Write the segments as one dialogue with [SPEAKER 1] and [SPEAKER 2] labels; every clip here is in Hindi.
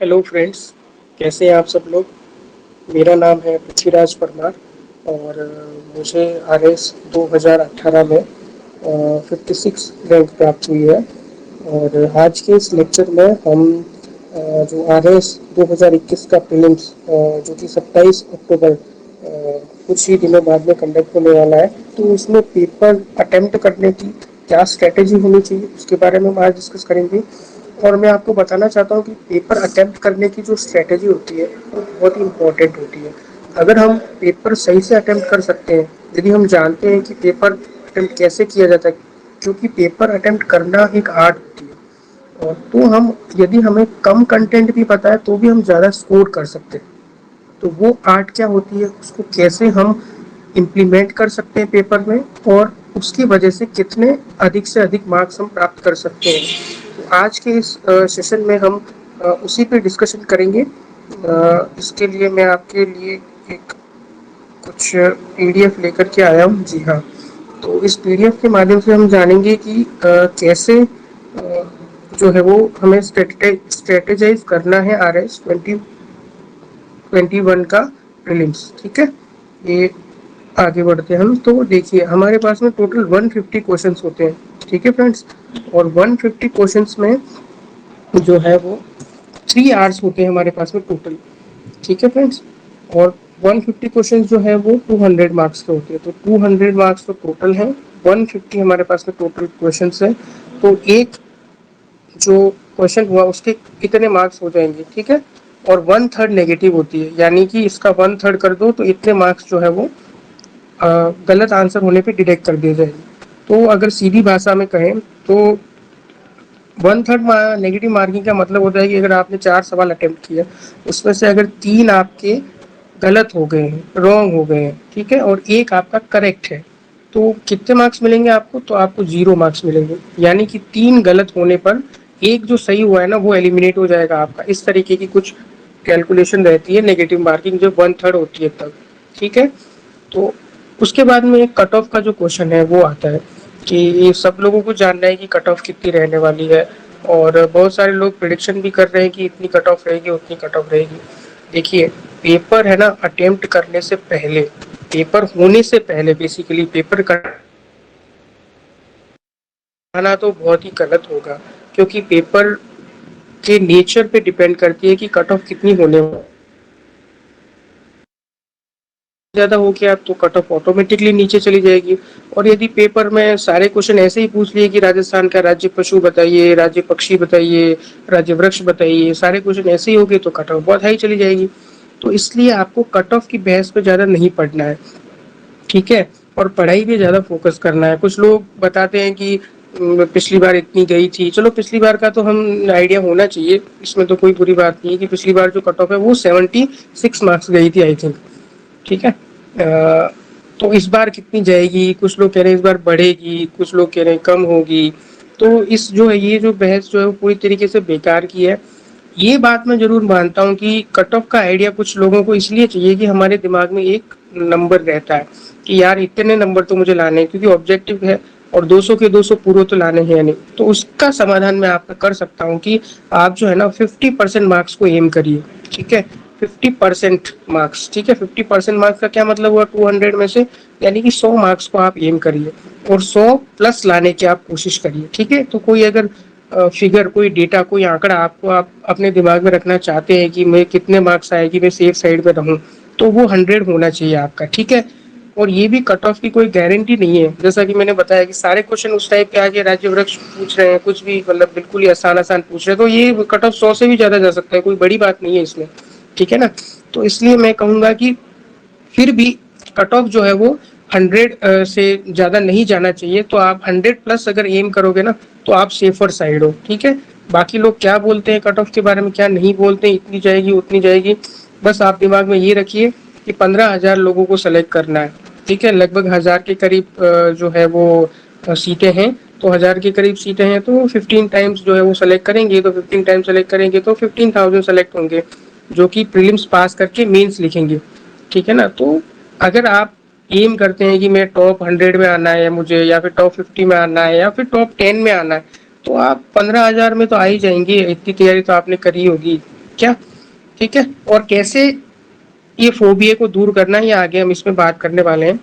[SPEAKER 1] हेलो फ्रेंड्स, कैसे हैं आप सब लोग। मेरा नाम है पृथ्वीराज परमार और मुझे आर एस 2018 में 56 रैंक प्राप्त हुई है। और आज के इस लेक्चर में हम जो आर एस 2021 का प्रीलिम्स जो कि 27 अक्टूबर कुछ ही दिनों बाद में कंडक्ट होने वाला है, तो उसमें पेपर अटेम्प्ट करने की क्या स्ट्रेटेजी होनी चाहिए उसके बारे में हम आज डिस्कस करेंगे। और मैं आपको बताना चाहता हूँ कि पेपर अटेम्प्ट करने की जो स्ट्रेटेजी होती है वो बहुत ही इम्पोर्टेंट होती है। अगर हम पेपर सही से अटेम्प्ट कर सकते हैं, यदि हम जानते हैं कि पेपर अटेम्प्ट कैसे किया जाता है, क्योंकि पेपर अटेम्प्ट करना एक आर्ट होती है। और तो हम यदि हमें कम कंटेंट भी पता है तो भी हम ज़्यादा स्कोर कर सकते हैं। तो वो आर्ट क्या होती है, उसको कैसे हम इम्प्लीमेंट कर सकते हैं पेपर में, और उसकी वजह से कितने अधिक से अधिक मार्क्स हम प्राप्त कर सकते हैं। तो आज के इस सेशन में हम उसी पे डिस्कशन करेंगे। इसके लिए मैं आपके लिए एक कुछ पीडीएफ लेकर के आया हूँ। जी हाँ, तो इस पीडीएफ के माध्यम से हम जानेंगे कि कैसे जो है वो हमें स्ट्रेटेजाइज करना है आर एस 2021 का प्रीलिम्स। ठीक है, ये आगे बढ़ते हैं हम। तो देखिए, हमारे पास में टोटल 150 क्वेश्चंस होते हैं। ठीक है फ्रेंड्स, और 150 क्वेश्चंस में जो है वो 3 आवर्स होते हैं हमारे पास में टोटल। ठीक है फ्रेंड्स, और 150 क्वेश्चंस जो है वो 200 मार्क्स के होते हैं। तो 200 मार्क्स तो टोटल है, 150 हमारे पास में टोटल क्वेश्चंस है। तो एक जो क्वेश्चन हुआ उसके कितने मार्क्स हो जाएंगे। ठीक है, और 1/3 नेगेटिव होती है, यानी कि इसका 1/3 कर दो तो इतने मार्क्स जो है वो गलत आंसर होने पे डिडक्ट कर दिए जाएंगे। तो अगर सीधी भाषा में कहें तो 1/3 नेगेटिव मार्किंग का मतलब होता है कि अगर आपने 4 सवाल अटेम्प्ट किया, उसमें से अगर 3 आपके गलत हो गए हैं, रॉन्ग हो गए हैं, ठीक है, और एक आपका करेक्ट है, तो कितने मार्क्स मिलेंगे आपको? तो आपको 0 मार्क्स मिलेंगे। यानी कि 3 गलत होने पर एक जो सही हुआ है ना वो एलिमिनेट हो जाएगा आपका। इस तरीके की कुछ कैलकुलेशन रहती है नेगेटिव मार्किंग जो 1/3 होती है तब। ठीक है, तो उसके बाद में एक कट ऑफ का जो क्वेश्चन है वो आता है कि ये सब लोगों को जानना है कि कट ऑफ कितनी रहने वाली है। और बहुत सारे लोग प्रिडिक्शन भी कर रहे हैं कि इतनी कट ऑफ रहेगी, उतनी कट ऑफ रहेगी। देखिए, पेपर है ना, अटेम्प्ट करने से पहले, पेपर होने से पहले बेसिकली पेपर कराना तो बहुत ही गलत होगा, क्योंकि पेपर के नेचर पे डिपेंड करती है कि कट ऑफ कितनी होने वाली। ज्यादा हो गया तो कट ऑफ ऑटोमेटिकली नीचे चली जाएगी। और यदि पेपर में सारे क्वेश्चन ऐसे ही पूछ लिए कि राजस्थान का राज्य पशु बताइए, राज्य पक्षी बताइए, राज्य वृक्ष बताइए, सारे क्वेश्चन ऐसे ही हो गए तो कट ऑफ बहुत हाई चली जाएगी। तो इसलिए आपको कट ऑफ की बहस पे ज्यादा नहीं पढ़ना है। ठीक है, और पढ़ाई पे ज्यादा फोकस करना है। कुछ लोग बताते हैं कि पिछली बार इतनी गई थी। चलो, पिछली बार का तो हम आइडिया होना चाहिए, इसमें तो कोई बुरी बात नहीं है कि पिछली बार जो कट ऑफ है वो 76 मार्क्स गई थी आई थिंक। ठीक है, तो इस बार कितनी जाएगी? कुछ लोग कह रहे हैं इस बार बढ़ेगी, कुछ लोग कह रहे हैं कम होगी। तो इस जो है ये जो बहस जो है वो पूरी तरीके से बेकार की है। ये बात मैं जरूर मानता हूँ कि कट ऑफ का आइडिया कुछ लोगों को इसलिए चाहिए कि हमारे दिमाग में एक नंबर रहता है कि यार इतने नंबर तो मुझे लाने हैं, क्योंकि ऑब्जेक्टिव है और 200 के 200 पूरे तो लाने हैं नहीं। तो उसका समाधान मैं आपका कर सकता हूँ कि आप जो है ना 50% मार्क्स को एम करिए। ठीक है, 50% मार्क्स। ठीक है, 50% मार्क्स का क्या मतलब हुआ? 200 में से यानी कि 100 मार्क्स को आप एम करिए और 100 प्लस लाने की आप कोशिश करिए। ठीक है, तो कोई अगर फिगर, कोई डेटा, कोई आंकड़ा आपको आप अपने दिमाग में रखना चाहते हैं कि मैं कितने मार्क्स आए कि मैं सेफ साइड में रहूं, तो वो 100 होना चाहिए आपका। ठीक है, और ये भी कट ऑफ की कोई गारंटी नहीं है। जैसा कि मैंने बताया कि सारे क्वेश्चन उस टाइप के आगे राज्य वृक्ष पूछ रहे हैं, कुछ भी मतलब बिल्कुल ही आसान आसान पूछ रहे हैं, तो ये कट ऑफ 100 से भी ज्यादा जा सकता है, कोई बड़ी बात नहीं है इसमें। ठीक है ना, तो इसलिए मैं कहूंगा कि फिर भी कट ऑफ जो है वो 100 से ज्यादा नहीं जाना चाहिए। तो आप 100 प्लस अगर एम करोगे ना तो आप सेफर साइड हो। ठीक है, बाकी लोग क्या बोलते हैं कट ऑफ के बारे में, क्या नहीं बोलते हैं, इतनी जाएगी उतनी जाएगी, बस आप दिमाग में ये रखिए कि 15,000 लोगों को सेलेक्ट करना है। ठीक है, लगभग 1000 के करीब जो है वो सीटें हैं। तो 1000 के करीब सीटें हैं, तो 15 टाइम्स जो है वो सेलेक्ट करेंगे, तो 15 टाइम्स सेलेक्ट करेंगे तो 15,000 सेलेक्ट होंगे, जो कि प्रीलिम्स पास करके मेंस लिखेंगे। ठीक है ना, तो अगर आप एम करते हैं कि मैं टॉप 100 में आना है मुझे, या फिर टॉप 50 में आना है, या फिर टॉप 10 में आना है, तो आप 15,000 में तो आ ही जाएंगे, इतनी तैयारी तो आपने करी होगी। क्या, ठीक है। और कैसे ये फोबिया को दूर करना है, ये आगे हम इसमें बात करने वाले हैं।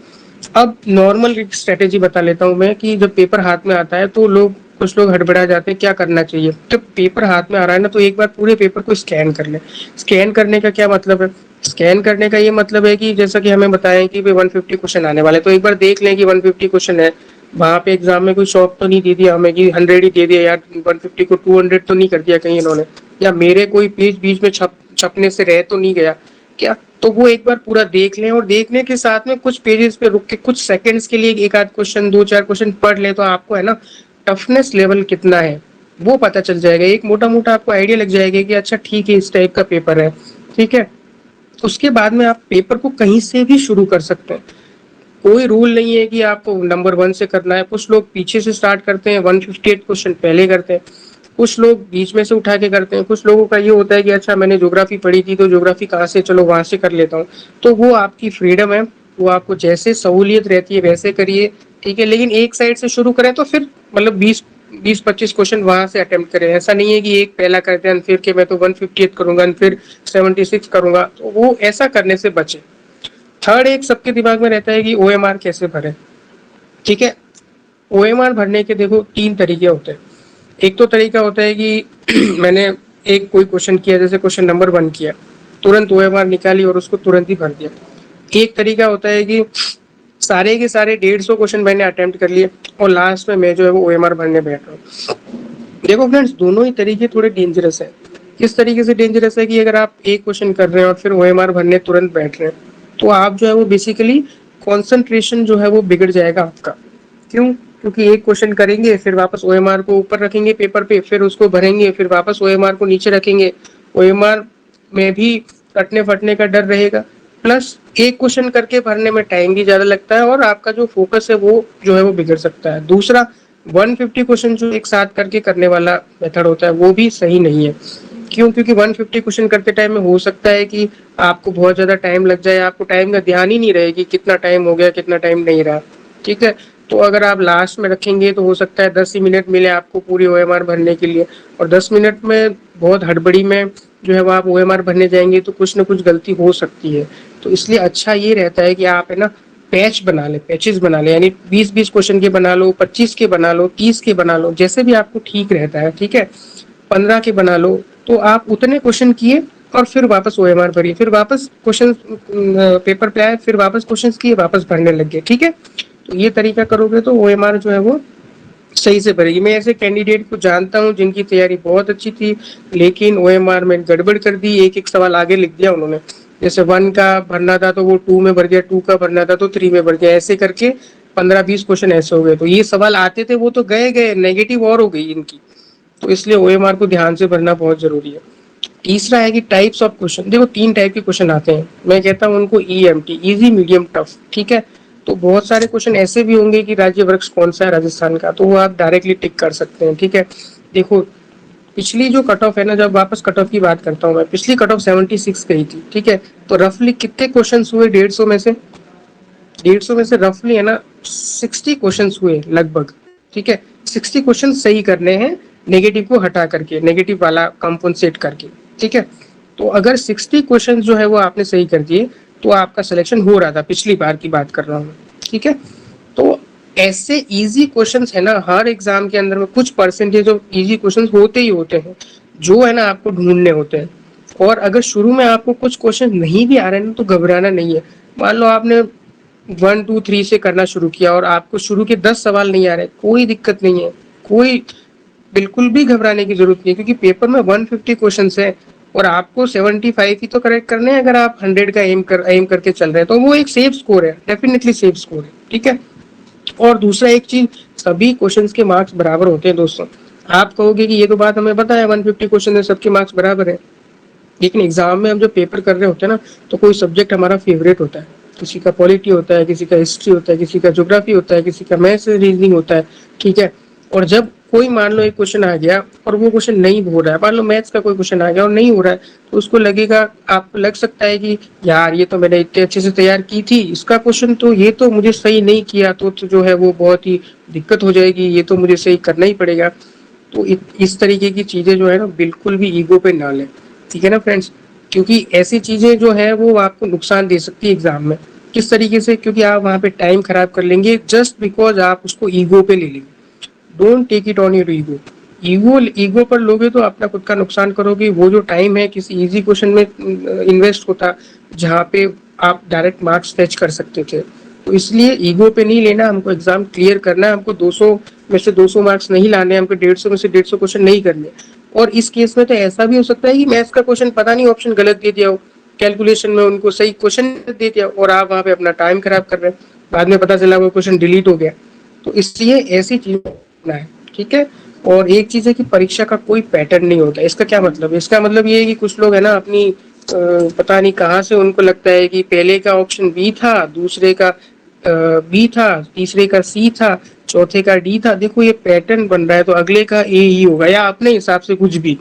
[SPEAKER 1] अब नॉर्मल एक स्ट्रेटेजी बता लेता हूँ मैं कि जब पेपर हाथ में आता है तो लोग कुछ लोग हड़बड़ा जाते हैं, क्या करना चाहिए जब पेपर हाथ में आ रहा है ना, तो एक बार पूरे पेपर को स्कैन कर ले। स्कैन करने का क्या मतलब है? स्कैन करने का ये मतलब है कि जैसा कि हमें बताया कि भाई 150 क्वेश्चन आने वाले, तो एक बार देख लें कि 150 क्वेश्चन है। वहां पे एग्जाम में कोई शॉप तो नहीं दे दिया हमें कि 100 ही दे दिया यार, 150 को 200 तो नहीं कर दिया कहीं इन्होंने, या मेरे कोई पेज बीच में छपने से रह तो नहीं गया क्या? तो वो एक बार पूरा देख लें, और देखने के साथ में कुछ पेजेस पे रुक के कुछ सेकंड्स के लिए एक आध क्वेश्चन, दो चार क्वेश्चन पढ़ ले, तो आपको है ना टफनेस लेवल कितना है वो पता चल जाएगा। एक मोटा मोटा आपको आइडिया लग जाएगा कि अच्छा ठीक है इस टाइप का पेपर है, ठीक है। उसके बाद में आप पेपर को कहीं से भी शुरू कर सकते हैं। कोई रूल नहीं है कि आपको नंबर 1 से करना है। कुछ लोग पीछे से स्टार्ट करते हैं, 158 क्वेश्चन पहले करते हैं, कुछ लोग बीच में से उठा के करते हैं, कुछ लोगों का ये होता है कि अच्छा मैंने ज्योग्राफी पढ़ी थी तो ज्योग्राफी कहाँ से, चलो वहां से कर लेता हूँ। तो वो आपकी फ्रीडम है, वो आपको जैसे सहूलियत रहती है वैसे करिए, ठीक है। लेकिन एक साइड से शुरू करें तो फिर मतलब 20-25 क्वेश्चन वहां से अटेम्प्ट करें। ऐसा नहीं है कि एक पहला करते हैं फिर के मैं तो 158 करूंगा फिर 76 करूंगा, तो वो ऐसा करने से बचे। थर्ड एक सबके दिमाग में रहता है कि ओएमआर कैसे भरे, ठीक है। ओएमआर भरने के देखो 3 तरीके होते हैं। एक तो तरीका होता है कि मैंने एक कोई क्वेश्चन किया, जैसे क्वेश्चन नंबर 1 किया, तुरंत ओएमआर निकाली और उसको तुरंत ही भर दिया। एक तरीका होता है कि सारे के सारे 150 क्वेश्चन मैंने अटेम्प्ट कर लिए और लास्ट में मैं जो है वो ओएमआर भरने बैठ रहा हूँ। देखो फ्रेंड्स, दोनों ही तरीके थोड़े डेंजरस है। किस तरीके से डेंजरस है कि अगर आप एक क्वेश्चन कर रहे हैं और फिर ओएमआर भरने तुरंत बैठ रहे हैं, तो आप जो है वो बेसिकली कंसंट्रेशन जो है वो बिगड़ जाएगा आपका। क्यों? क्योंकि एक क्वेश्चन करेंगे फिर वापस ओएमआर को ऊपर रखेंगे पेपर पे, फिर उसको भरेंगे, फिर वापस ओएमआर को नीचे रखेंगे। ओएमआर में भी कटने फटने का डर रहेगा, प्लस एक क्वेश्चन करके भरने में टाइम भी ज्यादा लगता है और आपका जो फोकस है वो जो है वो बिगड़ सकता है। दूसरा, 150 क्वेश्चन जो एक साथ करके करने वाला मेथड होता है वो भी सही नहीं है। क्यों? क्योंकि 150 क्वेश्चन करते टाइम में हो सकता है कि आपको बहुत ज्यादा टाइम लग जाए, आपको टाइम का ध्यान ही नहीं रहे कि कितना टाइम हो गया कितना टाइम नहीं रहा, ठीक है। तो अगर आप लास्ट में रखेंगे तो हो सकता है 10 ही मिनट मिले आपको पूरी ओएमआर भरने के लिए, और 10 मिनट में बहुत हड़बड़ी में जो है वो आप ओएमआर भरने जाएंगे तो कुछ ना कुछ गलती हो सकती है। तो इसलिए अच्छा ये रहता है कि आप है ना पैच बना ले, पैचेस बना ले, यानी 20-20 क्वेश्चन के बना लो, 25 के बना लो, 30 के बना लो, जैसे भी आपको ठीक रहता है, ठीक है। 15 के बना लो, तो आप उतने क्वेश्चन किए और फिर वापस ओएमआर भरिए, फिर वापस क्वेश्चन पेपर पे आए, फिर वापस क्वेश्चन किए, वापस भरने लग गए, ठीक है। तो ये तरीका करोगे तो ओएमआर जो है वो सही से भरेगी। मैं ऐसे कैंडिडेट को जानता हूँ जिनकी तैयारी बहुत अच्छी थी, लेकिन ओएमआर में गड़बड़ कर दी, एक एक सवाल आगे लिख दिया उन्होंने। जैसे 1 का भरना था तो वो 2 में भर गया, 2 का भरना था तो 3 में भर गया, ऐसे करके 15-20 क्वेश्चन ऐसे हो गए। तो ये सवाल आते थे वो तो गए गए, नेगेटिव और हो गई इनकी। तो इसलिए ओएमआर को ध्यान से भरना बहुत जरूरी है। तीसरा है कि टाइप्स ऑफ क्वेश्चन। देखो 3 टाइप के क्वेश्चन आते हैं, मैं कहता हूँ उनको ईएमटी, इजी मीडियम टफ, ठीक है। तो बहुत सारे क्वेश्चन ऐसे भी होंगे कि राज्य वृक्ष कौन सा है राजस्थान का, तो वो आप डायरेक्टली टिक कर सकते हैं, ठीक है। देखो पिछली जो कट ऑफ है ना, जब वापस कट ऑफ की बात करता हूँ मैं, पिछली कट ऑफ 76 गई थी, ठीक है। तो रफली कितने क्वेश्चन हुए 150 में से? 150 में से रफली है ना 60 क्वेश्चन हुए लगभग, ठीक है। 60 क्वेश्चन सही करने हैं, नेगेटिव को हटा करके, नेगेटिव वाला कंपनसेट करके, ठीक है। तो अगर 60 क्वेश्चन जो है वो आपने सही कर दिए तो आपका सिलेक्शन हो रहा था, पिछली बार की बात कर रहा हूँ, ठीक है। तो ऐसे इजी क्वेश्चंस है ना हर एग्जाम के अंदर में, कुछ परसेंटेज ऑफ इजी क्वेश्चंस होते ही होते हैं जो है ना आपको ढूंढने होते हैं। और अगर शुरू में आपको कुछ क्वेश्चन नहीं भी आ रहे हैं तो घबराना नहीं है। मान लो आपने 1 2 3 से करना शुरू किया और आपको शुरू के 10 सवाल नहीं आ रहे, कोई दिक्कत नहीं है, कोई बिल्कुल भी घबराने की जरूरत नहीं है, क्योंकि पेपर में 150 क्वेश्चन है और आपको 75 ही तो करेक्ट करने हैं। अगर आप 100 का एम करके चल रहे हैं तो वो एक सेफ स्कोर है, डेफिनेटली सेफ स्कोर है, ठीक है। और दूसरा एक चीज, सभी क्वेश्चंस के मार्क्स बराबर होते हैं दोस्तों। आप कहोगे कि ये तो बात हमें पता है, 150 क्वेश्चन है सबके मार्क्स बराबर है, लेकिन एग्जाम में हम जब पेपर कर रहे होते हैं ना तो कोई सब्जेक्ट हमारा फेवरेट होता है। किसी का पॉलिटी होता है, किसी का हिस्ट्री होता है, किसी का ज्योग्राफी होता है, किसी का मैथ्स रीजनिंग होता है, ठीक है। और जब कोई मान लो एक क्वेश्चन आ गया और वो क्वेश्चन नहीं हो रहा है, मान लो मैथ्स का कोई क्वेश्चन आ गया और नहीं हो रहा है, तो उसको लगेगा, आपको लग सकता है कि यार ये तो मैंने इतने अच्छे से तैयार की थी, इसका क्वेश्चन तो ये तो मुझे सही नहीं किया, तो जो है वो बहुत ही दिक्कत हो जाएगी, ये तो मुझे सही करना ही पड़ेगा। तो इस तरीके की चीजें जो है ना बिल्कुल भी ईगो पे ना लें। ठीक है ना फ्रेंड्स, क्योंकि ऐसी चीजें जो है वो आपको नुकसान दे सकती है एग्जाम में। किस तरीके से? क्योंकि आप वहां पे टाइम खराब कर लेंगे जस्ट बिकॉज आप उसको ईगो पे ले लेंगे। Don't take it on your ego. Ego ego पर लोगे तो अपना खुद का नुकसान करोगे। वो जो टाइम है किसी इजी क्वेश्चन में इन्वेस्ट होता जहाँ पे आप डायरेक्ट मार्क्स फेच कर सकते थे। तो इसलिए ईगो पे नहीं लेना, हमको एग्जाम क्लियर करना है, हमको 200 में से 200 मार्क्स नहीं लाने, हमको 150 में से 150 क्वेश्चन नहीं करने। और इस केस में तो ऐसा भी हो सकता है कि मैथ्स का क्वेश्चन पता नहीं ऑप्शन गलत दे दिया हो, कैलकुलेशन में उनको सही क्वेश्चन दे दिया और आप वहां पे अपना टाइम खराब कर रहे हैं, बाद में पता चला वो क्वेश्चन डिलीट हो गया। तो इसलिए ऐसी चीज है, ठीक है। और एक चीज है कि परीक्षा का कोई पैटर्न नहीं होता। इसका क्या मतलब है? इसका मतलब ये है कि कुछ लोग है ना अपनी पता नहीं कहाँ से उनको लगता है कि पहले का ऑप्शन बी था, दूसरे का बी था, तीसरे का सी था, चौथे का डी था। देखो ये पैटर्न बन रहा है तो अगले का ए ही होगा, या अपने हिसाब से कुछ भी।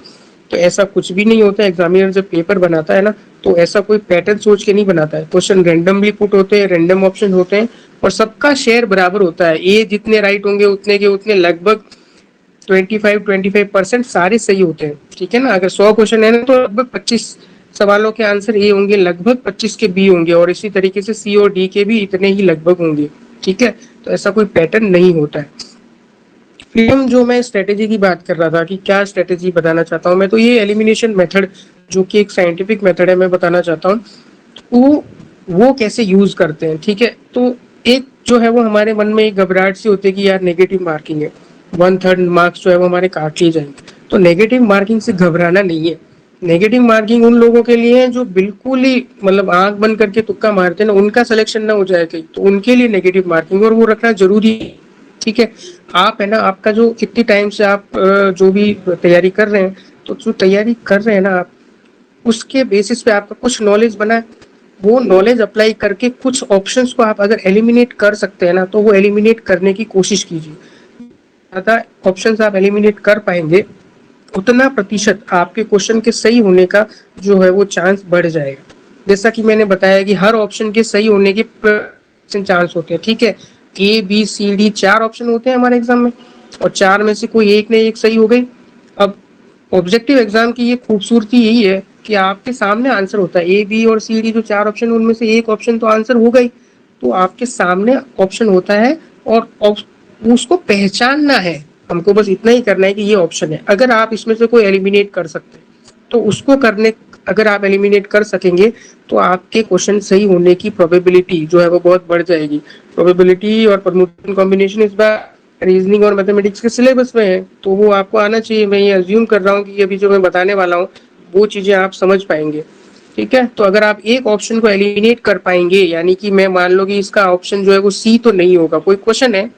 [SPEAKER 1] तो ऐसा कुछ भी नहीं होता है। एग्जामिनर जब पेपर बनाता है ना तो ऐसा कोई पैटर्न सोच के नहीं बनाता है। क्वेश्चन रैंडमली पुट होते हैं, रैंडम ऑप्शन होते हैं और सबका शेयर बराबर होता है। ए जितने राइट होंगे उतने के उतने लगभग 25-25% सारे सही होते हैं, ठीक है ना। अगर 100 क्वेश्चन है ना तो लगभग 25 सवालों के आंसर ए होंगे, लगभग 25 के बी होंगे और इसी तरीके से सी और डी के भी इतने ही लगभग होंगे, ठीक है। तो ऐसा कोई पैटर्न नहीं होता है। फिर हम जो मैं स्ट्रेटेजी की बात कर रहा था कि क्या स्ट्रेटेजी बताना चाहता हूँ मैं, तो ये एलिमिनेशन मेथड जो कि एक साइंटिफिक मेथड है मैं बताना चाहता हूँ। तो वो कैसे यूज करते हैं, ठीक है। तो एक जो है वो हमारे मन में एक घबराहट सी होती है कि यार नेगेटिव मार्किंग है, 1/3 मार्क्स जो है वो हमारे काट लिए जाएंगे। तो नेगेटिव मार्किंग से घबराना नहीं है। नेगेटिव मार्किंग उन लोगों के लिए है जो बिल्कुल ही मतलब आंख बंद करके तुक्का मारते हैं ना, उनका सिलेक्शन ना हो जाए कहीं, तो उनके लिए नेगेटिव मार्किंग और वो रखना जरूरी है, ठीक है। आप है ना आपका जो कितनी टाइम से आप जो भी तैयारी कर रहे हैं, तो जो तैयारी कर रहे हैं ना आप, उसके बेसिस पे आपका कुछ नॉलेज बना है। वो नॉलेज अप्लाई करके कुछ ऑप्शंस को आप अगर एलिमिनेट कर सकते हैं ना तो वो एलिमिनेट करने की कोशिश कीजिए। ज्यादा ऑप्शंस आप एलिमिनेट कर पाएंगे उतना प्रतिशत आपके क्वेश्चन के सही होने का जो है वो चांस बढ़ जाएगा। जैसा कि मैंने बताया कि हर ऑप्शन के सही होने के चांस होते हैं, ठीक है। A B C D 4 option होते हैं हमारे एग्जाम में और 4 में से कोई एक नहीं एक सही हो गई। अब ऑब्जेक्टिव एग्जाम की ये खूबसूरती यही है कि आपके सामने आंसर होता है। ए बी और सी डी जो 4 ऑप्शन उनमें से एक ऑप्शन तो आंसर हो गई, तो आपके सामने ऑप्शन होता है और उसको पहचानना है। हमको बस इतना ही करना है कि ये ऑप्शन है, अगर आप इसमें से कोई एलिमिनेट कर सकते हैं तो उसको करने, अगर आप एलिमिनेट कर सकेंगे तो आपके क्वेश्चन सही होने की प्रोबेबिलिटी जो है वो बहुत बढ़ जाएगी। प्रोबेबिलिटी और परमुटेशन कॉम्बिनेशन इस बार रीजनिंग और मैथमेटिक्स के सिलेबस में है तो वो आपको आना चाहिए। मैं ये अज्यूम कर रहा हूँ कि अभी जो मैं बताने वाला हूँ वो चीजें आप समझ पाएंगे, ठीक है। तो अगर आप एक ऑप्शन को एलिमिनेट कर पाएंगे, यानी कि मैं मान लो कि इसका ऑप्शन जो है वो सी तो नहीं होगा, कोई क्वेश्चन है,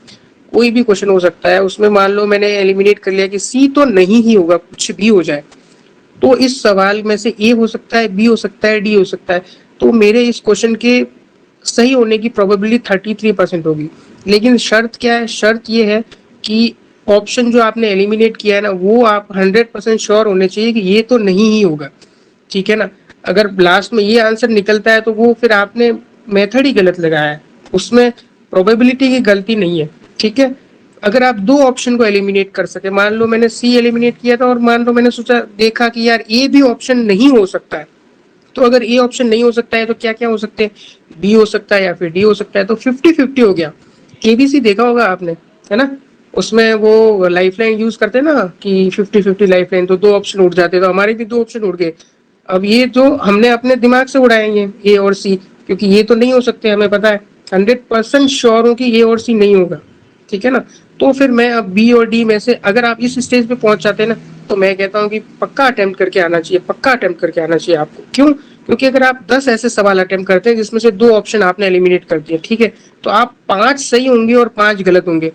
[SPEAKER 1] कोई भी क्वेश्चन हो सकता है, उसमें मान लो मैंने एलिमिनेट कर लिया कि सी तो नहीं ही होगा, कुछ भी हो जाए, तो इस सवाल में से ए हो सकता है, बी हो सकता है, डी हो सकता है। तो मेरे इस क्वेश्चन के सही होने की प्रोबेबिलिटी 33% होगी। लेकिन शर्त क्या है? शर्त ये है कि ऑप्शन जो आपने एलिमिनेट किया है ना वो आप 100% श्योर होने चाहिए कि ये तो नहीं ही होगा, ठीक है ना। अगर लास्ट में ये आंसर निकलता है तो वो फिर आपने मेथड ही गलत लगाया है, उसमें प्रोबेबिलिटी की गलती नहीं है, ठीक है। अगर आप दो ऑप्शन को एलिमिनेट कर सके, मान लो मैंने सी एलिमिनेट किया था और मान लो मैंने सोचा देखा कि यार ए भी ऑप्शन नहीं हो सकता है, तो अगर ए ऑप्शन नहीं हो सकता है तो क्या क्या हो सकते हैं? बी हो सकता है या फिर डी हो सकता है। तो 50-50 हो गया। केबीसी देखा होगा आपने, है ना, उसमें वो लाइफलाइन यूज करते हैं ना कि 50-50 लाइफलाइन, तो दो ऑप्शन उड़ जाते, तो हमारे भी दो ऑप्शन उड़ गए। अब ये जो हमने अपने दिमाग से उड़ाए हैं ए और सी, क्योंकि ये तो नहीं हो सकते हमें पता है, 100% श्योर हूँ कि ए और सी नहीं होगा, ठीक है ना। तो फिर मैं अब बी और डी में से, अगर आप इस स्टेज पे पहुंच जाते हैं ना तो मैं कहता हूँ कि पक्का अटेम्प्ट करके आना चाहिए, पक्का अटेम्प्ट करके आना चाहिए आपको। क्यों? क्योंकि अगर आप 10 ऐसे सवाल अटेम्प्ट करते हैं जिसमें से दो ऑप्शन आपने एलिमिनेट कर दिए, ठीक है, तो आप 5 सही होंगे और 5 गलत होंगे,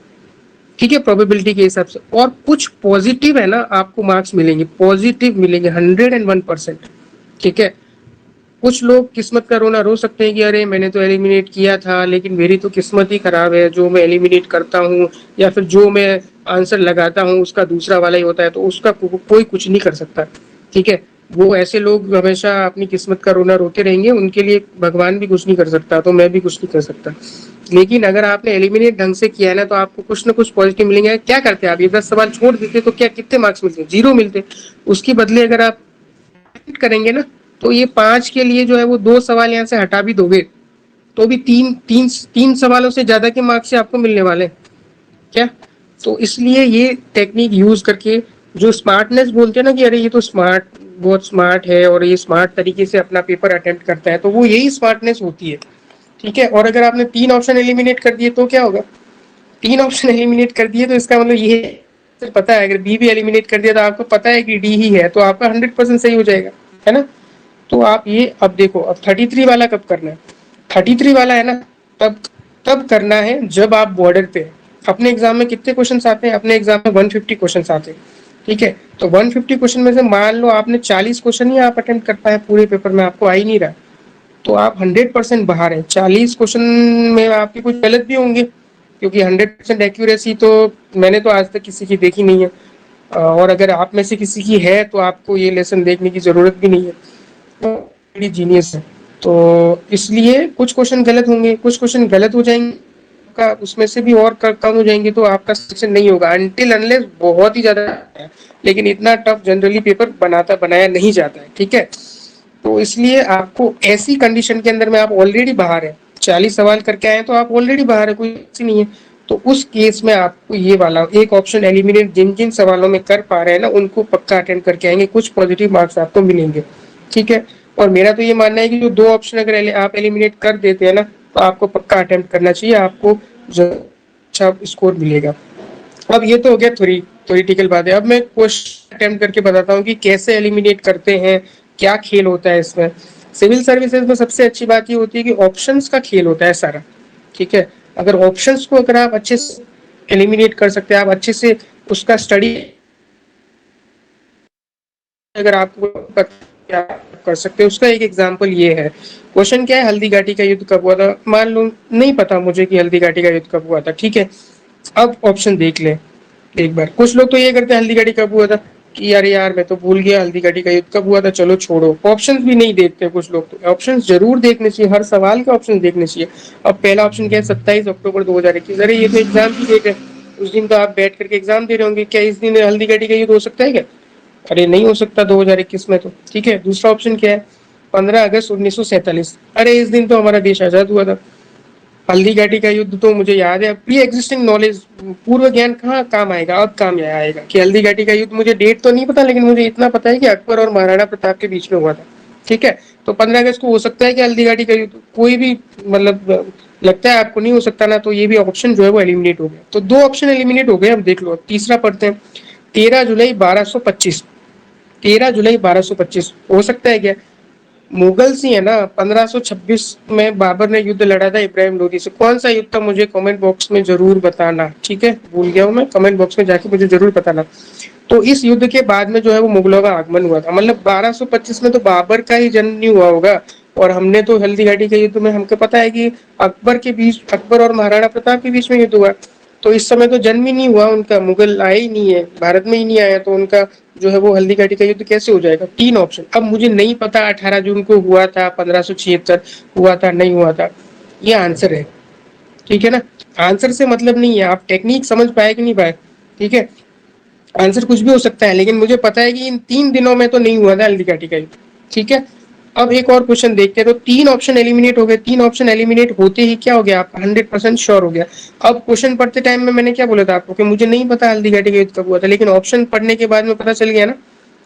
[SPEAKER 1] ठीक है, प्रोबेबिलिटी के हिसाब से। और कुछ पॉजिटिव है ना आपको मार्क्स मिलेंगे, पॉजिटिव मिलेंगे 101%, ठीक है। कुछ लोग किस्मत का रोना रो सकते हैं कि अरे मैंने तो एलिमिनेट किया था लेकिन मेरी तो किस्मत ही खराब है, जो मैं एलिमिनेट करता हूँ या फिर जो मैं आंसर लगाता हूँ उसका दूसरा वाला ही होता है, तो उसका कोई कुछ नहीं कर सकता, ठीक है। वो ऐसे लोग हमेशा अपनी किस्मत का रोना रोते रहेंगे, उनके लिए भगवान भी कुछ नहीं कर सकता, तो मैं भी कुछ नहीं कर सकता। लेकिन अगर आपने एलिमिनेट ढंग से किया है ना तो आपको कुछ ना कुछ पॉजिटिव मिलेंगे। क्या करते हैं आप? ये 10 सवाल छोड़ देते तो क्या कितने मार्क्स मिलते? 0 मिलते। उसके बदले अगर आप करेंगे ना, तो ये 5 के लिए जो है वो 2 सवाल यहाँ से हटा भी दोगे तो भी तीन सवालों से ज्यादा के मार्क्स से आपको मिलने वाले क्या। तो इसलिए ये टेक्निक यूज करके जो स्मार्टनेस बोलते हैं ना कि अरे ये तो स्मार्ट, बहुत स्मार्ट है और ये स्मार्ट तरीके से अपना पेपर अटेम्प्ट करता है, तो वो यही स्मार्टनेस होती है। ठीक है, और अगर आपने 3 ऑप्शन एलिमिनेट कर दिए तो क्या होगा, 3 ऑप्शन एलिमिनेट कर दिए तो इसका मतलब ये पता है, अगर बी भी एलिमिनेट कर दिया तो आपको पता है कि डी ही है, तो आपका 100% सही हो जाएगा, है ना। तो आप ये अब देखो, अब 33 वाला कब करना है, 33 वाला है ना, तब तब करना है जब आप बॉर्डर पे। अपने एग्जाम में कितने क्वेश्चन आते हैं, अपने एग्जाम में 150 क्वेश्चन आते हैं। ठीक है, तो 150 क्वेश्चन में से मान लो आपने 40 क्वेश्चन ही आप अटेम्प्ट कर पाए पूरे पेपर में, आपको आ ही नहीं रहा, तो आप 100% बाहर है। 40 क्वेश्चन में आपके कुछ गलत भी होंगे, क्योंकि 100% एक्यूरेसी तो मैंने तो आज तक किसी की देखी नहीं है, और अगर आप में से किसी की है तो आपको ये लेसन देखने की जरूरत भी नहीं है, बड़ी जीनियस है। तो इसलिए कुछ क्वेश्चन गलत होंगे, कुछ क्वेश्चन गलत हो जाएंगे का, उसमें से भी और कम हो जाएंगे, तो आपका सिलेक्शन नहीं होगा अनटिल अनलेस बहुत ही ज्यादा है। लेकिन इतना टफ जनरली पेपर बनाया नहीं जाता है। ठीक है, तो इसलिए आपको ऐसी कंडीशन के अंदर में आप ऑलरेडी बाहर है, 40 सवाल करके आए तो आप ऑलरेडी बाहर है, कोई ऐसी नहीं है, तो उस केस में आपको ये वाला एक ऑप्शन एलिमिनेट जिन जिन सवालों में कर पा रहे हैं ना उनको पक्का अटेंड करके आएंगे, कुछ पॉजिटिव मार्क्स आपको मिलेंगे। ठीक है, और मेरा तो ये मानना है कि जो 2 ऑप्शन अगर आप एलिमिनेट कर देते हैं ना, तो आपको पक्का अटेम्प्ट करना चाहिए, आपको अच्छा स्कोर मिलेगा। अब ये तो हो गया थ्योरेटिकल बात है। अब मैं क्वेश्चन अटेम्प्ट करके बताता हूँ कि कैसे एलिमिनेट करते हैं, क्या खेल होता है इसमें। सिविल सर्विसेज में सबसे अच्छी बात ये होती है कि ऑप्शंस का खेल होता है सारा। ठीक है, अगर ऑप्शंस को अगर आप अच्छे से एलिमिनेट कर सकते हैं, आप अच्छे से उसका स्टडी अगर आपको क्या कर सकते हैं, उसका एक एग्जांपल ये है। क्वेश्चन क्या है, हल्दी घाटी का युद्ध कब हुआ था, मान लो नहीं पता मुझे कि हल्दी घाटी का युद्ध कब हुआ था। ठीक है, अब ऑप्शन देख ले एक बार। कुछ लोग तो ये करते हैं, हल्दी घाटी कब हुआ था कि यार यार मैं तो भूल गया, हल्दी घाटी का युद्ध कब हुआ था, चलो छोड़ो, ऑप्शंस भी नहीं देखते कुछ लोग। तो ऑप्शंस जरूर देखने चाहिए, हर सवाल के ऑप्शन देखने चाहिए। अब पहला ऑप्शन क्या है, 27 अक्टूबर 2021, अरे ये तो एग्जाम की डेट है, उस दिन तो आप बैठ करके एग्जाम दे रहे होंगे, क्या इस दिन हल्दी घाटी का युद्ध हो सकता है क्या, अरे नहीं हो सकता 2021 में तो। ठीक है, दूसरा ऑप्शन क्या है, 15 अगस्त 1947, अरे इस दिन तो हमारा देश आजाद हुआ था। हल्दी घाटी का युद्ध तो मुझे याद है, प्री एग्जिस्टिंग नॉलेज, पूर्व ज्ञान कहाँ काम आएगा, अब काम आएगा कि हल्दी घाटी का युद्ध, मुझे डेट तो नहीं पता लेकिन मुझे इतना पता है कि अकबर और महाराणा प्रताप के बीच में हुआ था। ठीक है, तो 15 अगस्त को हो सकता है कि हल्दी घाटी का युद्ध, कोई भी मतलब लगता है आपको नहीं हो सकता ना, तो ये भी ऑप्शन जो है वो एलिमिनेट हो गया। तो 2 ऑप्शन एलिमिनेट हो गए। अब देख लो, अब तीसरा पढ़ते हैं, 13 जुलाई 1225, 13 जुलाई 1225 हो सकता है क्या, मुगल ही है ना। 1526 में बाबर ने युद्ध लड़ा था इब्राहिम लोदी से, कौन सा युद्ध था मुझे कमेंट बॉक्स में जरूर बताना। ठीक है, भूल गया हूँ मैं, कमेंट बॉक्स में जाके मुझे जरूर बताना। तो इस युद्ध के बाद में जो है वो मुगलों का आगमन हुआ था, मतलब 1225 में तो बाबर का ही जन्म नहीं हुआ होगा। और हमने तो हल्दी घाटी के युद्ध में हमको पता है कि अकबर और महाराणा प्रताप के बीच में युद्ध हुआ, तो इस समय तो जन्म ही नहीं हुआ उनका, मुगल आए ही नहीं है, भारत में ही नहीं आया, तो उनका जो है वो हल्दी घाटी का युद्ध कैसे हो जाएगा। 3 ऑप्शन। अब मुझे नहीं पता 18 जून को हुआ था, 1576 हुआ था, नहीं हुआ था, ये आंसर है। ठीक है ना, आंसर से मतलब नहीं है, आप टेक्निक समझ पाए कि नहीं पाए। ठीक है, आंसर कुछ भी हो सकता है, लेकिन मुझे पता है कि इन 3 दिनों में तो नहीं हुआ था हल्दी घाटी का युद्ध। ठीक है, अब एक और क्वेश्चन देखते हैं। तो 3 ऑप्शन एलिमिनेट हो गए, 3 ऑप्शन एलिमिनेट होते ही क्या हो गया, आप 100% श्योर हो गया। अब क्वेश्चन पढ़ते टाइम में मैंने क्या बोला था आपको कि मुझे नहीं पता हल्दी घाटी का युद्ध कब हुआ था, लेकिन ऑप्शन पढ़ने के बाद में पता चल गया ना।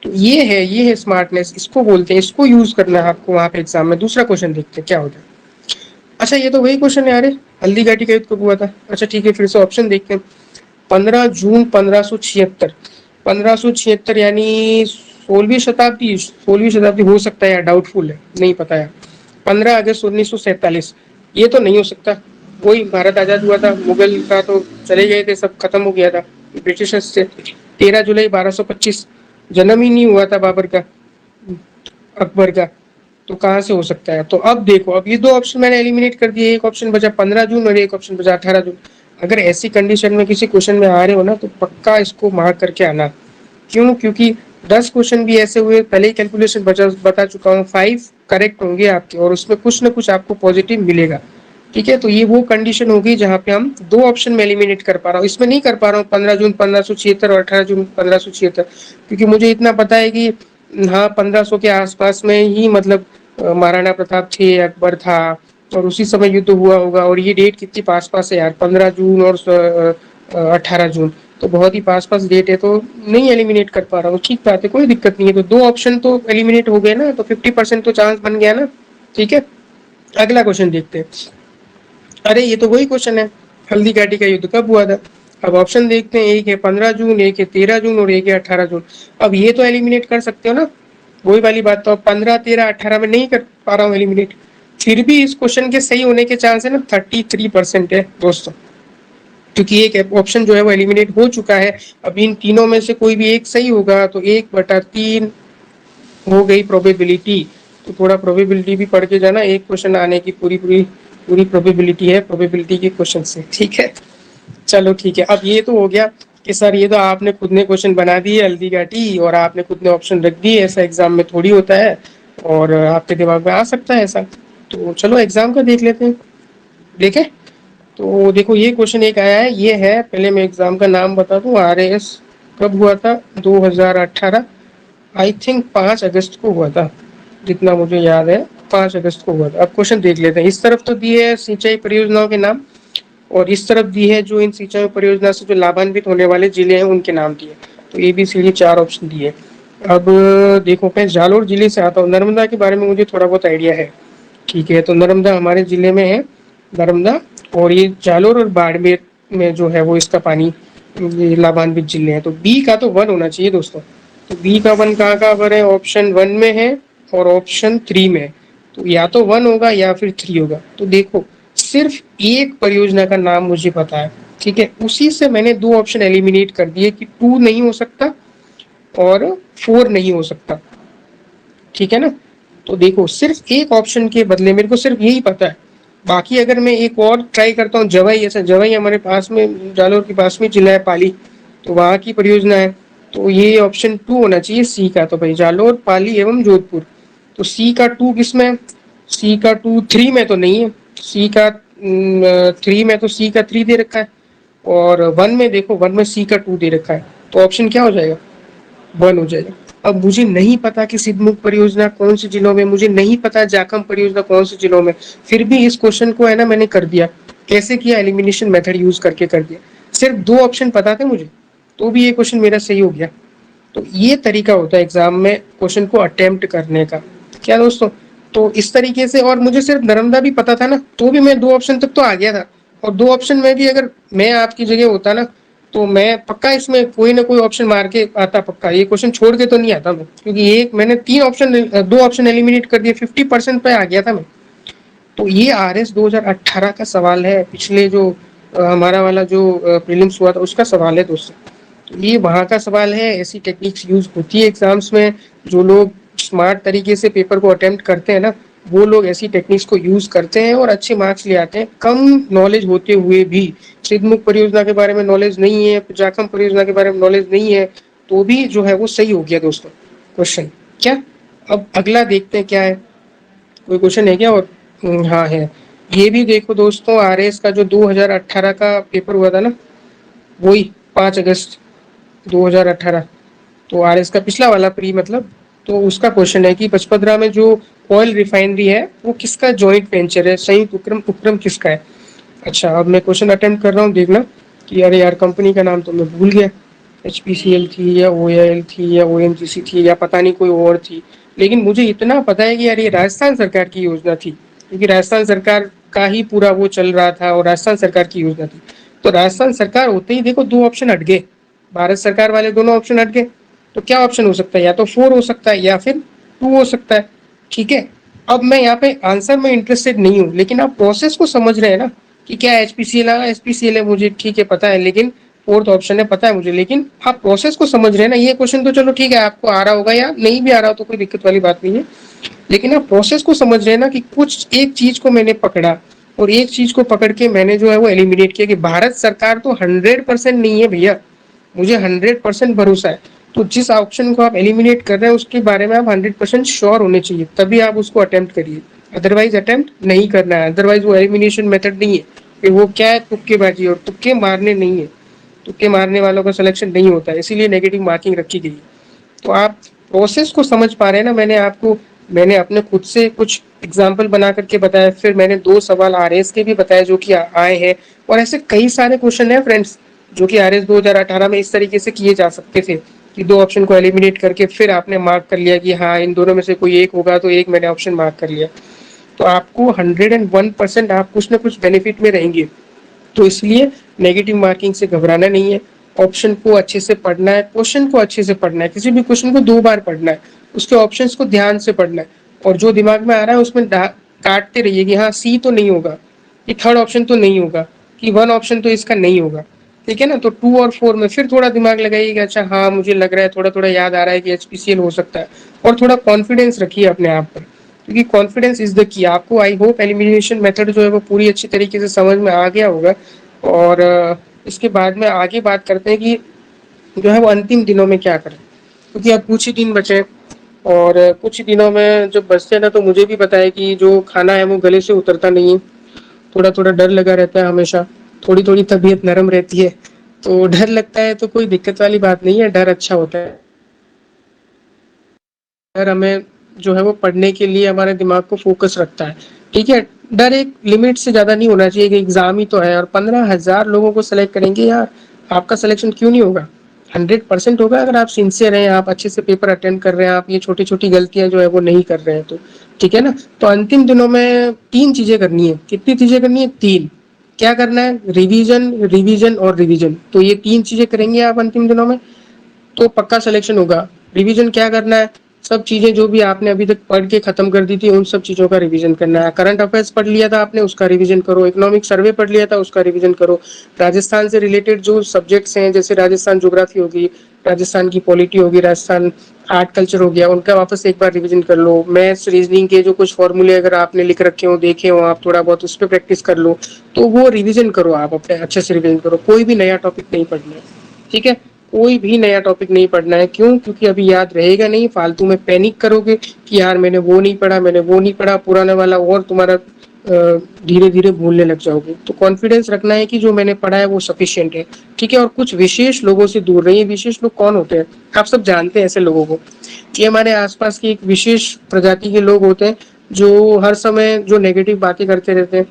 [SPEAKER 1] तो ये है स्मार्टनेस, इसको बोलते हैं, इसको यूज करना है आपको वहां पे एग्जाम में। दूसरा क्वेश्चन देखते हैं क्या होता है। अच्छा, ये तो वही क्वेश्चन है यार, हल्दी घाटी का युद्ध कब हुआ था। अच्छा ठीक है, फिर से ऑप्शन देखते हैं। 15 जून 1576, 1576 यानी 16वीं शताब्दी, 16वीं शताब्दी हो सकता है या डाउटफुल है, नहीं पता यार। 15 अगस्त 1947, ये तो नहीं हो सकता, वही भारत आजाद हुआ था, मुगल का तो चले गए थे, सब खत्म हो गया था ब्रिटिशर्स से। 13 जुलाई 1225, जन्म ही नहीं हुआ था बाबर का, अकबर का, तो कहाँ से हो सकता है। तो अब देखो, अब ये 2 ऑप्शन मैंने एलिमिनेट कर दिए, एक ऑप्शन बचा 15 जून और एक ऑप्शन बचा 18 जून। अगर ऐसी कंडीशन में किसी क्वेश्चन में आ रहे हो ना, तो पक्का इसको मार्क करके आना। क्यों, क्योंकि 10 क्वेश्चन भी ऐसे हुए, पहले ही कैलकुलेशन बता चुका हूँ, 5 करेक्ट होंगे आपके, और उसमें कुछ ना कुछ आपको पॉजिटिव मिलेगा। ठीक है, तो ये वो कंडीशन होगी जहाँ पे हम 2 ऑप्शन में एलिमिनेट कर पा रहा हूँ, इसमें नहीं कर पा रहा हूँ 15 जून 1576 और 18 जून 1576, क्योंकि मुझे इतना पता है कि हाँ 1500 के आसपास में ही, मतलब महाराणा प्रताप थे, अकबर था, और उसी समय युद्ध हुआ होगा। और ये डेट कितनी पास पास है यार, 15 जून और 18 जून, तो बहुत ही पास पास डेट है, तो नहीं एलिमिनेट कर पा रहा हूँ। ठीक बात है, कोई दिक्कत नहीं है, तो दो ऑप्शन तो एलिमिनेट हो गए ना, तो 50% तो चांस बन गया ना। ठीक है, अगला क्वेश्चन देखते हैं। अरे ये तो वही क्वेश्चन है, हल्दी घाटी का युद्ध कब हुआ था। अब ऑप्शन देखते हैं, एक है 15 जून, एक है 13 जून, और एक है 18 जून। अब ये तो एलिमिनेट कर सकते हो ना, वही वाली बात। तो अब 15, 13, 18 में नहीं कर पा रहा हूँ एलिमिनेट। फिर भी इस क्वेश्चन के सही होने के चांस है ना 33% है दोस्तों, क्योंकि एक ऑप्शन जो है वो एलिमिनेट हो चुका है। अब इन तीनों में से कोई भी एक सही होगा, तो 1/3 हो गई प्रोबेबिलिटी। तो थोड़ा प्रोबेबिलिटी भी पढ़ के जाना, एक क्वेश्चन आने की पूरी पूरी पूरी प्रोबेबिलिटी है प्रोबेबिलिटी के क्वेश्चन से। ठीक है, चलो ठीक है। अब ये तो हो गया कि सर ये तो आपने खुद ने क्वेश्चन बना दिए हल्दी घाटी, और आपने खुद ने ऑप्शन रख दिए, ऐसा एग्जाम में थोड़ी होता है, और आपके दिमाग में आ सकता है ऐसा। तो चलो एग्जाम का देख लेते हैं। देखे, तो देखो ये क्वेश्चन एक आया है, ये है, पहले मैं एग्जाम का नाम बता दूं, RAS कब हुआ था, 2018, आई थिंक 5 अगस्त को हुआ था, जितना मुझे याद है 5 अगस्त को हुआ था। अब क्वेश्चन देख लेते हैं। इस तरफ तो दिए है सिंचाई परियोजनाओं के नाम, और इस तरफ दी है जो इन सिंचाई परियोजना से जो लाभान्वित होने वाले जिले हैं उनके नाम दिए। तो ABCD 4 ऑप्शन दिए। अब देखो, मैं जालोर जिले से आता हूँ, नर्मदा के बारे में मुझे थोड़ा बहुत आइडिया है। ठीक है, तो नर्मदा हमारे जिले में है, नर्मदा। और ये जालोर और बाड़मेर में जो है वो इसका पानी, ये लाभान्वित जिले हैं। तो बी का तो 1 होना चाहिए दोस्तों। तो बी का 1 कहाँ कहाँ पर है, ऑप्शन 1 में है और ऑप्शन 3 में है। तो या तो 1 होगा या फिर 3 होगा। तो देखो, सिर्फ एक परियोजना का नाम मुझे पता है, ठीक है, उसी से मैंने दो ऑप्शन एलिमिनेट कर दिए कि 2 नहीं हो सकता और 4 नहीं हो सकता। ठीक है ना। तो देखो, सिर्फ एक ऑप्शन के बदले मेरे को सिर्फ यही पता है। बाकी अगर मैं एक और ट्राई करता हूँ, जवाई, ऐसा जवाई हमारे पास में, जालोर के पास में जिला है पाली, तो वहां की परियोजना है। तो ये ऑप्शन 2 होना चाहिए, सी का। तो भाई जालोर, पाली एवं जोधपुर। तो सी का 2 किस में है, सी का 2 3 में तो नहीं है। सी का 3 में, तो सी का 3 दे रखा है। और 1 में देखो, 1 में सी का 2 दे रखा है। तो ऑप्शन क्या हो जाएगा, 1 हो जाएगा। अब मुझे नहीं पता कि सिद्धमुख परियोजना कौन से जिलों में, मुझे नहीं पता जाखम परियोजना कौन से जिलों में, फिर भी इस क्वेश्चन को है ना मैंने कर दिया। कैसे किया, एलिमिनेशन मेथड यूज करके कर दिया। सिर्फ दो ऑप्शन पता थे मुझे, तो भी ये क्वेश्चन मेरा सही हो गया। तो ये तरीका होता है एग्जाम में क्वेश्चन को अटेम्प्ट करने का, क्या दोस्तों। तो इस तरीके से, और मुझे सिर्फ नर्मदा भी पता था ना, तो भी मैं 2 ऑप्शन तक तो आ गया था। और 2 ऑप्शन में भी अगर मैं आपकी जगह होता ना, तो मैं पक्का इसमें कोई ना कोई ऑप्शन मार के आता पक्का, ये क्वेश्चन छोड़ के तो नहीं आता मैं, क्योंकि एक मैंने 3 ऑप्शन, 2 ऑप्शन एलिमिनेट कर दिए, 50% पे आ गया था मैं। तो ये RS 2018 का सवाल है, पिछले जो हमारा वाला जो प्रीलिम्स हुआ था उसका सवाल है दोस्तों। तो ये वहाँ का सवाल है, ऐसी टेक्निक्स यूज होती है एग्जाम्स में। जो लोग स्मार्ट तरीके से पेपर को अटेम्प्ट करते हैं ना, वो लोग ऐसी टेक्निक्स को यूज करते हैं और अच्छे मार्क्स ले आते हैं, कम नॉलेज होते हुए भी। सिद्धमुख परियोजना के बारे में नॉलेज नहीं है, जाखम परियोजना के बारे में नॉलेज नहीं है, तो भी जो है वो सही हो गया दोस्तों क्वेश्चन। क्या, अब अगला देखते हैं क्या है, कोई क्वेश्चन है क्या और। हाँ है। ये भी देखो दोस्तों, RS का जो 2018 का पेपर हुआ था ना, वही 5 अगस्त 2018, तो RS का पिछला वाला प्री मतलब, तो उसका क्वेश्चन है कि पचपदरा में जो ऑयल रिफाइनरी है वो किसका जॉइंट वेंचर है, संयुक्त उपक्रम उपक्रम किसका है। अच्छा, अब मैं क्वेश्चन अटेम्प्ट कर रहा हूँ, देखना कि अरे यार कंपनी का नाम तो मैं भूल गया, HPCL थी या OIL थी या ONGC थी या पता नहीं कोई और थी। लेकिन मुझे इतना पता है कि यार ये राजस्थान सरकार की योजना थी, क्योंकि राजस्थान सरकार का ही पूरा वो चल रहा था और राजस्थान सरकार की योजना थी। तो राजस्थान सरकार होते ही देखो 2 ऑप्शन हट गए, भारत सरकार वाले दोनों ऑप्शन हट गए। तो क्या ऑप्शन हो सकता है, या तो 4 हो सकता है या फिर 2 हो सकता है। ठीक है, अब मैं यहाँ पे आंसर में इंटरेस्टेड नहीं हूँ, लेकिन आप प्रोसेस को समझ रहे हैं ना, कि क्या HPCL है, HPCL है मुझे ठीक है पता है, लेकिन 4th ऑप्शन है पता है मुझे, लेकिन आप प्रोसेस को समझ रहे हैं ना। ये क्वेश्चन तो चलो ठीक है, आपको आ रहा होगा या नहीं भी आ रहा हो तो कोई दिक्कत वाली बात नहीं है, लेकिन आप प्रोसेस को समझ रहे हैं ना, कि कुछ एक चीज को मैंने पकड़ा और एक चीज को पकड़ के मैंने जो है वो एलिमिनेट किया, कि भारत सरकार तो 100% नहीं है भैया, मुझे 100% भरोसा है। तो जिस ऑप्शन को आप एलिमिनेट कर रहे हैं उसके बारे में आप 100% श्योर होने चाहिए, तभी आप उसको अटेम्प्ट करिए, अदरवाइज अटेम्प्ट नहीं करना है। अदरवाइज वो एलिमिनेशन मेथड नहीं है, फिर वो क्या है, तुक्केबाजी, और तुक्के मारने नहीं है, तुक्के मारने वालों का सिलेक्शन नहीं होता है, इसीलिए नेगेटिव मार्किंग रखी गई है। तो आप प्रोसेस को समझ पा रहे हैं ना। मैंने अपने खुद से कुछ एग्जाम्पल बना करके बताया, फिर मैंने 2 सवाल आरएस के भी बताए जो कि आए हैं, और ऐसे कई सारे क्वेश्चन हैं फ्रेंड्स जो कि आरएस 2018 में इस तरीके से किए जा सकते थे कि 2 ऑप्शन को एलिमिनेट करके फिर आपने मार्क कर लिया कि हाँ इन दोनों में से कोई एक होगा, तो एक मैंने ऑप्शन मार्क कर लिया। तो आपको 101% आप कुछ ना कुछ बेनिफिट में रहेंगे। तो इसलिए नेगेटिव मार्किंग से घबराना नहीं है। ऑप्शन को अच्छे से पढ़ना है, क्वेश्चन को अच्छे से पढ़ना है, किसी भी क्वेश्चन को 2 बार पढ़ना है, उसके ऑप्शंस को ध्यान से पढ़ना है, और जो दिमाग में आ रहा है उसमें काटते रहिए कि हाँ सी तो नहीं होगा, कि थर्ड ऑप्शन तो नहीं होगा, कि वन ऑप्शन तो इसका नहीं होगा। ठीक है ना। तो 2 और 4 में फिर थोड़ा दिमाग लगाइए कि अच्छा हाँ मुझे लग रहा है, थोड़ा थोड़ा याद आ रहा है कि एचपीसीएल हो सकता है, और थोड़ा कॉन्फिडेंस रखिए अपने आप पर, क्योंकि कॉन्फिडेंस इज द की। आपको आई होप एलिमिनेशन मेथड जो है वो पूरी अच्छी तरीके से समझ में आ गया होगा। और इसके बाद में आगे बात करते हैं कि जो है वो अंतिम दिनों में क्या करें, क्योंकि अब कुछ ही दिन बचे हैं, और कुछ ही दिनों में जब बचते हैं ना, तो मुझे भी पता है कि जो खाना है वो गले से उतरता नहीं है। थोड़ा थोड़ा डर लगा रहता है हमेशा, थोड़ी थोड़ी तबीयत नरम रहती है। तो डर लगता है तो कोई दिक्कत वाली बात नहीं है, डर अच्छा होता है। डर हमें जो है वो पढ़ने के लिए हमारे दिमाग को फोकस रखता है। ठीक है। डर एक लिमिट से ज्यादा नहीं होना चाहिए कि एग्जाम ही तो है और 15,000 लोगों को सेलेक्ट करेंगे यार, आपका सिलेक्शन क्यों नहीं होगा? 100% होगा अगर आप सिंसियर हैं, आप अच्छे से पेपर अटेंड कर रहे हैं, आप ये छोटी छोटी गलतियां जो है वो नहीं कर रहे हैं तो। ठीक है ना। तो अंतिम दिनों में 3 चीजें करनी है। कितनी चीजें करनी है? 3। क्या करना है? रिवीजन, रिवीजन और रिवीजन। तो ये 3 चीजें करेंगे आप अंतिम दिनों में, तो पक्का सिलेक्शन होगा। रिवीजन क्या करना है? सब चीजें जो भी आपने अभी तक पढ़ के खत्म कर दी थी उन सब चीजों का रिवीजन करना है। करंट अफेयर्स पढ़ लिया था आपने, उसका रिवीजन करो। इकोनॉमिक सर्वे पढ़ लिया था, उसका रिवीजन करो। राजस्थान से रिलेटेड जो सब्जेक्ट्स हैं, जैसे राजस्थान ज्योग्राफी होगी, राजस्थान की पॉलिटी होगी, राजस्थान आर्ट कल्चर हो गया, उनका वापस एक बार रिवीजन कर लो। मैथ्स रीजनिंग के जो कुछ फॉर्मूले अगर आपने लिख रखे हो, देखे हो आप, थोड़ा बहुत उस पर प्रैक्टिस कर लो। तो वो रिवीजन करो आप अपने, अच्छे से रिवीजन करो। कोई भी नया टॉपिक नहीं पढ़ना है। ठीक है। कोई भी नया टॉपिक नहीं पढ़ना है। क्यों? क्योंकि अभी याद रहेगा नहीं, फालतू में पैनिक करोगे कि यार मैंने वो नहीं पढ़ा, मैंने वो नहीं पढ़ा, पुराने वाला, और तुम्हारा धीरे धीरे भूलने लग जाओगे। तो कॉन्फिडेंस रखना है कि जो मैंने पढ़ा है वो सफिशिएंट है। ठीक है। और कुछ विशेष लोगों से दूर रहिए। विशेष लोग कौन होते हैं? आप सब जानते हैं ऐसे लोगों को। ये हमारे आसपास की एक विशेष प्रजाति के लोग होते हैं जो हर समय जो नेगेटिव बातें करते रहते हैं।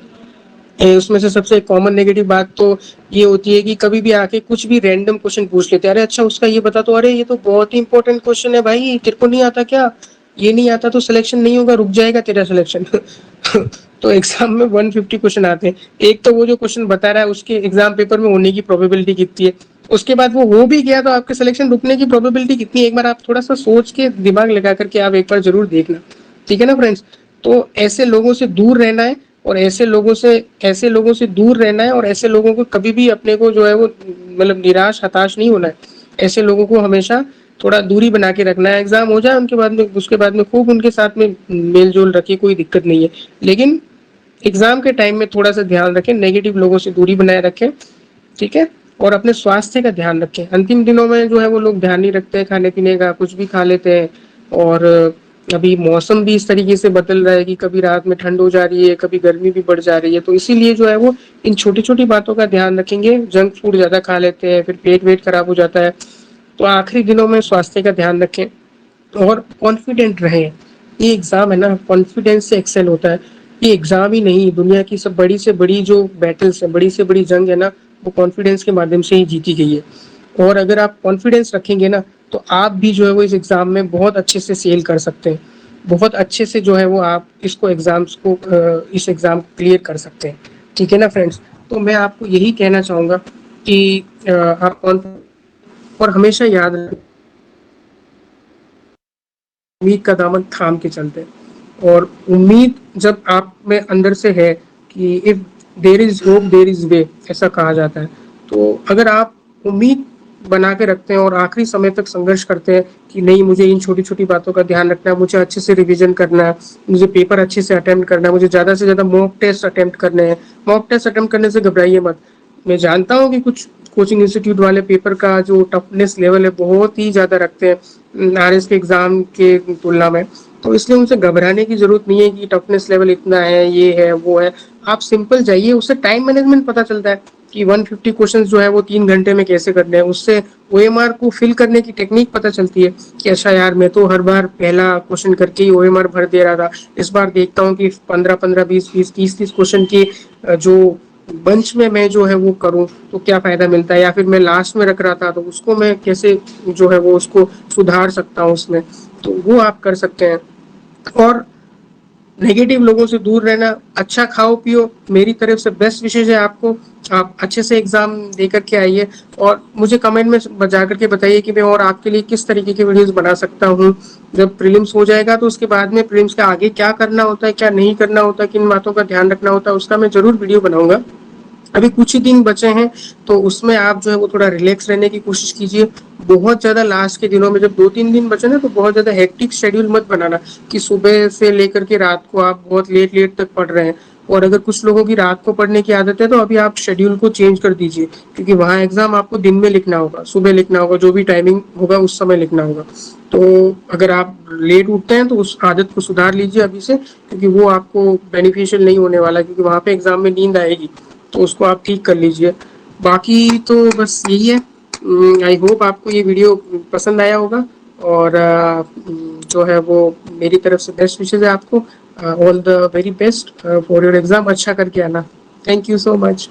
[SPEAKER 1] उसमें से सबसे कॉमन नेगेटिव बात तो ये होती है कि कभी भी आके कुछ भी रैंडम क्वेश्चन पूछ लेते हैं। अरे अच्छा उसका ये बता, तो अरे ये तो बहुत ही इंपॉर्टेंट क्वेश्चन है भाई, तेरे को नहीं आता क्या? ये नहीं आता तो सिलेक्शन नहीं होगा, रुक जाएगा तेरा सिलेक्शन। तो एग्जाम में 150 क्वेश्चन आते हैं। एक तो वो जो क्वेश्चन बता रहा है उसके एग्जाम पेपर में होने की प्रोबेबिलिटी कितनी है, उसके बाद वो हो भी गया तो आपके सिलेक्शन रुकने की प्रोबेबिलिटी कितनी है? एक बार आप थोड़ा सा सोच के दिमाग लगा करके आप एक बार जरूर देखना। ठीक है ना फ्रेंड्स। तो ऐसे लोगों से दूर रहना है, और ऐसे लोगों से दूर रहना है, और ऐसे लोगों को कभी भी अपने को जो है वो मतलब निराश हताश नहीं होना है। ऐसे लोगों को हमेशा थोड़ा दूरी बना के रखना है। एग्जाम हो जाए उनके बाद में, उसके बाद में खूब उनके साथ में मेल जोल रखिए, कोई दिक्कत नहीं है। लेकिन एग्जाम के टाइम में थोड़ा सा ध्यान रखें, नेगेटिव लोगों से दूरी बनाए रखें। ठीक है। और अपने स्वास्थ्य का ध्यान रखें। अंतिम दिनों में जो है वो लोग ध्यान नहीं रखते हैं, खाने पीने का कुछ भी खा लेते हैं। और अभी मौसम भी इस तरीके से बदल रहा है कि कभी रात में ठंड हो जा रही है, कभी गर्मी भी बढ़ जा रही है। तो इसीलिए जो है वो इन छोटी छोटी बातों का ध्यान रखेंगे। जंक फूड ज्यादा खा लेते हैं, फिर पेट वेट खराब हो जाता है। तो आखिरी दिनों में स्वास्थ्य का ध्यान रखें और कॉन्फिडेंट रहें। ये एग्जाम है ना, कॉन्फिडेंस से एक्सेल होता है। ये एग्जाम ही नहीं, दुनिया की सब बड़ी से बड़ी जो बैटल्स है, बड़ी से बड़ी जंग है ना, वो कॉन्फिडेंस के माध्यम से ही जीती गई है। और अगर आप कॉन्फिडेंस रखेंगे ना, तो आप भी जो है वो इस एग्जाम में बहुत अच्छे से सेल कर सकते हैं। बहुत अच्छे से जो है वो आप इस एग्जाम को क्लियर कर सकते हैं। ठीक है ना फ्रेंड्स। तो मैं आपको यही कहना चाहूंगा कि आप और हमेशा याद रखें, उम्मीद का दामन थाम के चलते हैं। और उम्मीद जब आप में अंदर से है कि if there is hope there is way, ऐसा कहा जाता है। तो अगर आप उम्मीद बना के रखते हैं और आखिरी समय तक संघर्ष करते हैं कि नहीं मुझे इन छोटी छोटी बातों का ध्यान रखना है, मुझे अच्छे से रिवीजन करना है, मुझे पेपर अच्छे से अटेम्प्ट करना है, मुझे ज्यादा से ज्यादा मॉक टेस्ट अटेम्प्ट करने हैं। मॉक टेस्ट अटेम्प्ट करने से घबराइए मत। मैं जानता हूँ कि कुछ कोचिंग इंस्टीट्यूट वाले पेपर का जो टफनेस लेवल है बहुत ही ज्यादा रखते हैं आरएस के एग्जाम के तुलना में। तो इसलिए उनसे घबराने की जरूरत नहीं है कि टफनेस लेवल इतना है, ये है वो है। आप सिंपल जाइए, उससे टाइम मैनेजमेंट पता चलता है। कि 150 क्वेश्चन जो है वो 3 घंटे में कैसे करने हैं। उससे ओएमआर को फिल करने की टेक्निक पता चलती है कि अच्छा यार, मैं तो हर बार पहला क्वेश्चन करके ही ओएमआर भर दे रहा था, इस बार देखता हूँ कि 15-15, 20-20, 30-30 क्वेश्चन की जो बंच में मैं जो है वो करूँ तो क्या फायदा मिलता है, या फिर मैं लास्ट में रख रहा था तो उसको मैं कैसे जो है वो उसको सुधार सकता हूँ उसमें, तो वो आप कर सकते हैं। और नेगेटिव लोगों से दूर रहना, अच्छा खाओ पियो, मेरी तरफ से बेस्ट विशेष है आपको। आप अच्छे से एग्जाम दे करके आइए और मुझे कमेंट में जा करके बताइए कि मैं और आपके लिए किस तरीके के वीडियोस बना सकता हूँ। जब प्रीलिम्स हो जाएगा तो उसके बाद में प्रीलिम्स के आगे क्या करना होता है, क्या नहीं करना होता है, किन बातों का ध्यान रखना होता है, उसका मैं जरूर वीडियो बनाऊंगा। अभी कुछ ही दिन बचे हैं तो उसमें आप जो है वो थोड़ा रिलैक्स रहने की कोशिश कीजिए। बहुत ज़्यादा लास्ट के दिनों में जब 2-3 दिन बचे ना, तो बहुत ज़्यादा हेक्टिक शेड्यूल मत बनाना कि सुबह से लेकर के रात को आप बहुत लेट लेट तक पढ़ रहे हैं। और अगर कुछ लोगों की रात को पढ़ने की आदत है तो अभी आप शेड्यूल को चेंज कर दीजिए, क्योंकि वहाँ एग्जाम आपको दिन में लिखना होगा, सुबह लिखना होगा, जो भी टाइमिंग होगा उस समय लिखना होगा। तो अगर आप लेट उठते हैं तो उस आदत को सुधार लीजिए अभी से, क्योंकि वो आपको बेनिफिशियल नहीं होने वाला, क्योंकि वहाँ पे एग्जाम में नींद आएगी, तो उसको आप ठीक कर लीजिए। बाकी तो बस यही है। आई होप आपको ये वीडियो पसंद आया होगा। और जो है वो मेरी तरफ से बेस्ट विशेज है आपको। All the very best for your exam, अच्छा करके आना। Thank you so much.